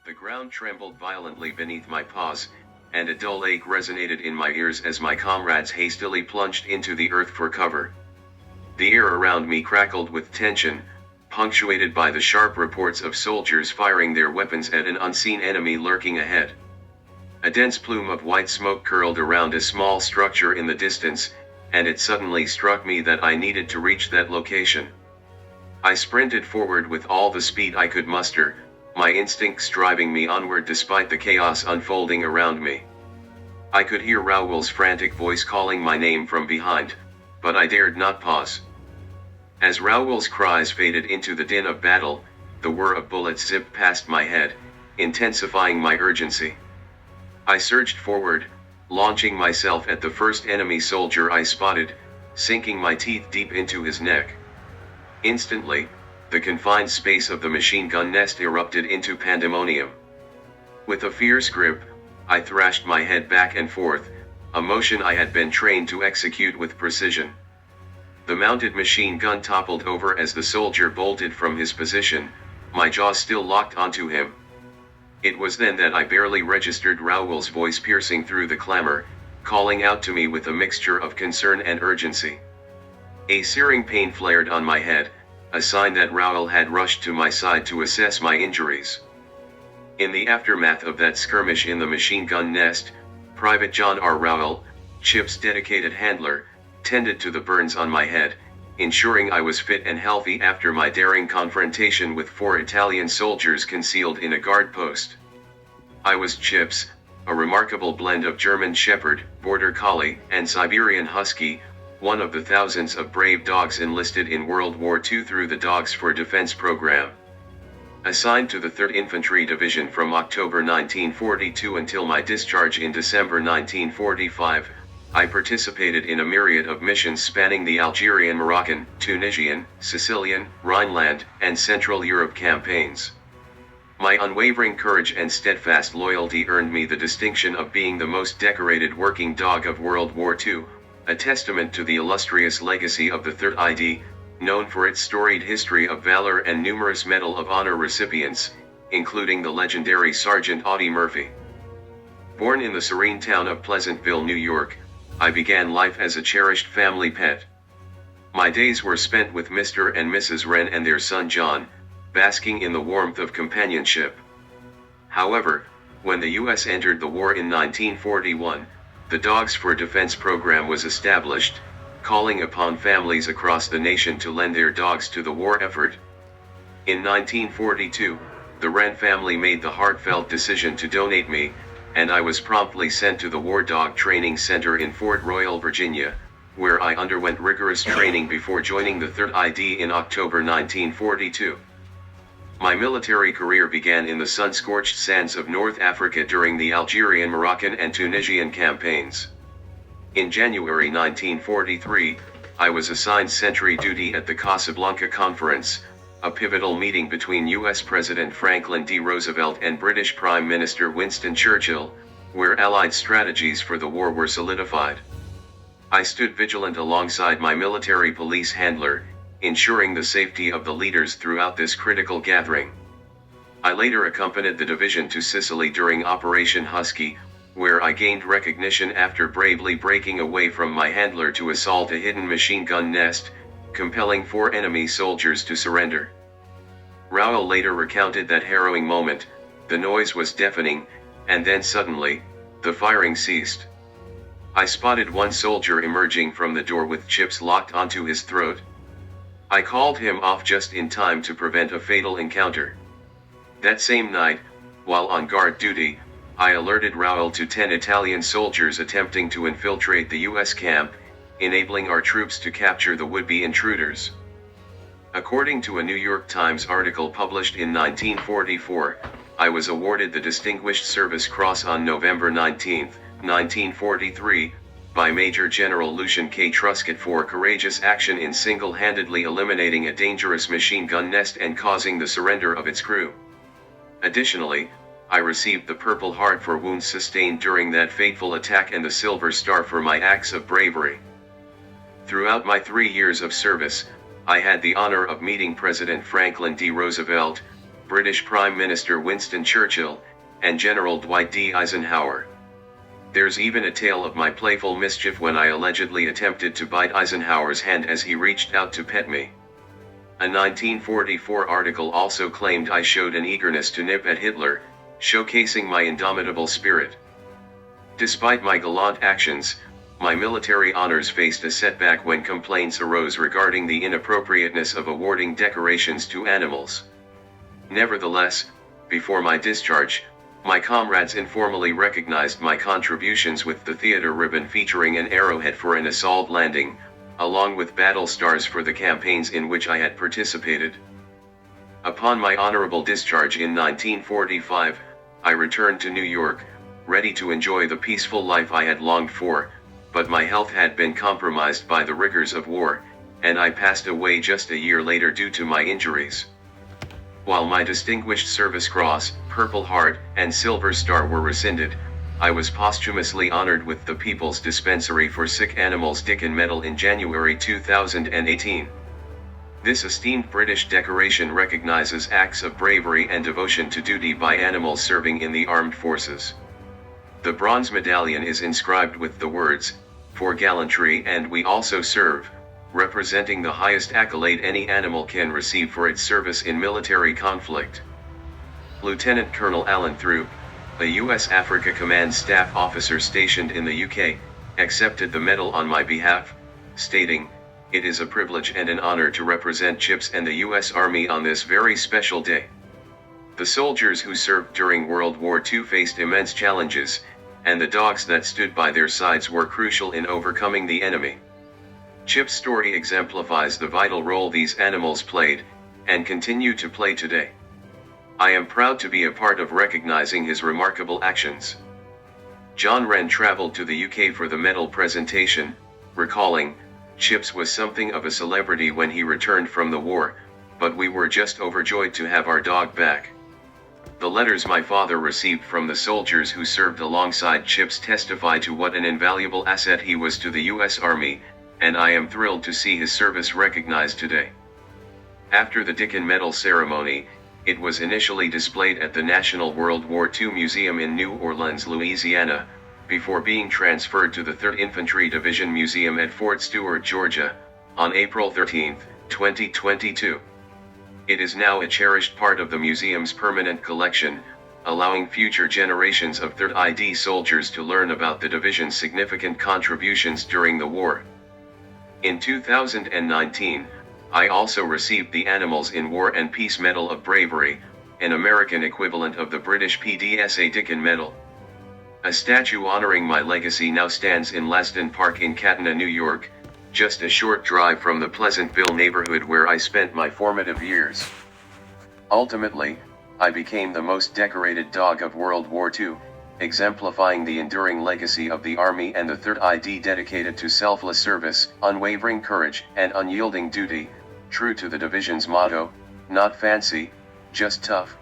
The ground trembled violently beneath my paws, and a dull ache resonated in my ears as my comrades hastily plunged into the earth for cover. The air around me crackled with tension, punctuated by the sharp reports of soldiers firing their weapons at an unseen enemy lurking ahead. A dense plume of white smoke curled around a small structure in the distance, and it suddenly struck me that I needed to reach that location. I sprinted forward with all the speed I could muster, my instincts driving me onward despite the chaos unfolding around me. I could hear Raoul's frantic voice calling my name from behind, but I dared not pause. As Raoul's cries faded into the din of battle, the whir of bullets zipped past my head, intensifying my urgency. I surged forward, launching myself at the first enemy soldier I spotted, sinking my teeth deep into his neck. Instantly, the confined space of the machine gun nest erupted into pandemonium. With a fierce grip, I thrashed my head back and forth, a motion I had been trained to execute with precision. The mounted machine gun toppled over as the soldier bolted from his position, my jaw still locked onto him. It was then that I barely registered Raoul's voice piercing through the clamor, calling out to me with a mixture of concern and urgency. A searing pain flared on my head, a sign that Raoul had rushed to my side to assess my injuries. In the aftermath of that skirmish in the machine gun nest, Private John R. Raoul, Chip's dedicated handler, tended to the burns on my head, ensuring I was fit and healthy after my daring confrontation with 4 Italian soldiers concealed in a guard post. I was Chips, a remarkable blend of German Shepherd, Border Collie, and Siberian Husky, one of the thousands of brave dogs enlisted in World War II through the Dogs for Defense program. Assigned to the 3rd Infantry Division from October 1942 until my discharge in December 1945, I participated in a myriad of missions spanning the Algerian, Moroccan, Tunisian, Sicilian, Rhineland, and Central Europe campaigns. My unwavering courage and steadfast loyalty earned me the distinction of being the most decorated working dog of World War II, a testament to the illustrious legacy of the 3rd ID, known for its storied history of valor and numerous Medal of Honor recipients, including the legendary Sergeant Audie Murphy. Born in the serene town of Pleasantville, New York, I began life as a cherished family pet. My days were spent with Mr. and Mrs. Wren and their son John, basking in the warmth of companionship. However, when the U.S. entered the war in 1941, the Dogs for Defense program was established, calling upon families across the nation to lend their dogs to the war effort. In 1942, the Wren family made the heartfelt decision to donate me, and I was promptly sent to the War Dog Training Center in Fort Royal, Virginia, where I underwent rigorous training before joining the 3rd ID in October 1942. My military career began in the sun-scorched sands of North Africa during the Algerian, Moroccan, and Tunisian campaigns. In January 1943, I was assigned sentry duty at the Casablanca Conference, a pivotal meeting between U.S. President Franklin D. Roosevelt and British Prime Minister Winston Churchill, where Allied strategies for the war were solidified. I stood vigilant alongside my military police handler, ensuring the safety of the leaders throughout this critical gathering. I later accompanied the division to Sicily during Operation Husky, where I gained recognition after bravely breaking away from my handler to assault a hidden machine gun nest, compelling 4 enemy soldiers to surrender. Raoul later recounted that harrowing moment. The noise was deafening, and then suddenly, the firing ceased. I spotted one soldier emerging from the door with Chips locked onto his throat. I called him off just in time to prevent a fatal encounter. That same night, while on guard duty, I alerted Raoul to 10 Italian soldiers attempting to infiltrate the U.S. camp, enabling our troops to capture the would-be intruders. According to a New York Times article published in 1944, I was awarded the Distinguished Service Cross on November 19, 1943, by Major General Lucian K. Truscott for courageous action in single-handedly eliminating a dangerous machine gun nest and causing the surrender of its crew. Additionally, I received the Purple Heart for wounds sustained during that fateful attack and the Silver Star for my acts of bravery. Throughout my 3 years of service, I had the honor of meeting President Franklin D. Roosevelt, British Prime Minister Winston Churchill, and General Dwight D. Eisenhower. There's even a tale of my playful mischief when I allegedly attempted to bite Eisenhower's hand as he reached out to pet me. A 1944 article also claimed I showed an eagerness to nip at Hitler, showcasing my indomitable spirit. Despite my gallant actions, my military honors faced a setback when complaints arose regarding the inappropriateness of awarding decorations to animals. Nevertheless, before my discharge, my comrades informally recognized my contributions with the theater ribbon featuring an arrowhead for an assault landing, along with battle stars for the campaigns in which I had participated. Upon my honorable discharge in 1945, I returned to New York, ready to enjoy the peaceful life I had longed for, but my health had been compromised by the rigors of war, and I passed away just a year later due to my injuries. While my Distinguished Service Cross, Purple Heart, and Silver Star were rescinded, I was posthumously honored with the People's Dispensary for Sick Animals Dickin Medal in January 2018. This esteemed British decoration recognizes acts of bravery and devotion to duty by animals serving in the armed forces. The bronze medallion is inscribed with the words, "For gallantry and we also serve," representing the highest accolade any animal can receive for its service in military conflict. Lieutenant Colonel Alan Throop, a U.S. Africa Command staff officer stationed in the UK, accepted the medal on my behalf, stating, "It is a privilege and an honor to represent CHIPS and the U.S. Army on this very special day." The soldiers who served during World War II faced immense challenges, and the dogs that stood by their sides were crucial in overcoming the enemy. Chip's story exemplifies the vital role these animals played, and continue to play today. I am proud to be a part of recognizing his remarkable actions. John Wren traveled to the UK for the medal presentation, recalling, "Chips was something of a celebrity when he returned from the war, but we were just overjoyed to have our dog back." The letters my father received from the soldiers who served alongside Chips testify to what an invaluable asset he was to the U.S. Army, and I am thrilled to see his service recognized today. After the Dickin Medal ceremony, it was initially displayed at the National World War II Museum in New Orleans, Louisiana, before being transferred to the 3rd Infantry Division Museum at Fort Stewart, Georgia, on April 13, 2022. It is now a cherished part of the museum's permanent collection, allowing future generations of 3rd ID soldiers to learn about the division's significant contributions during the war. In 2019, I also received the Animals in War and Peace Medal of Bravery, an American equivalent of the British PDSA Dickin Medal. A statue honoring my legacy now stands in Laston Park in Catanna, New York, just a short drive from the Pleasantville neighborhood where I spent my formative years. Ultimately, I became the most decorated dog of World War II, exemplifying the enduring legacy of the Army and the 3rd ID dedicated to selfless service, unwavering courage, and unyielding duty, true to the division's motto, "Not fancy, just tough."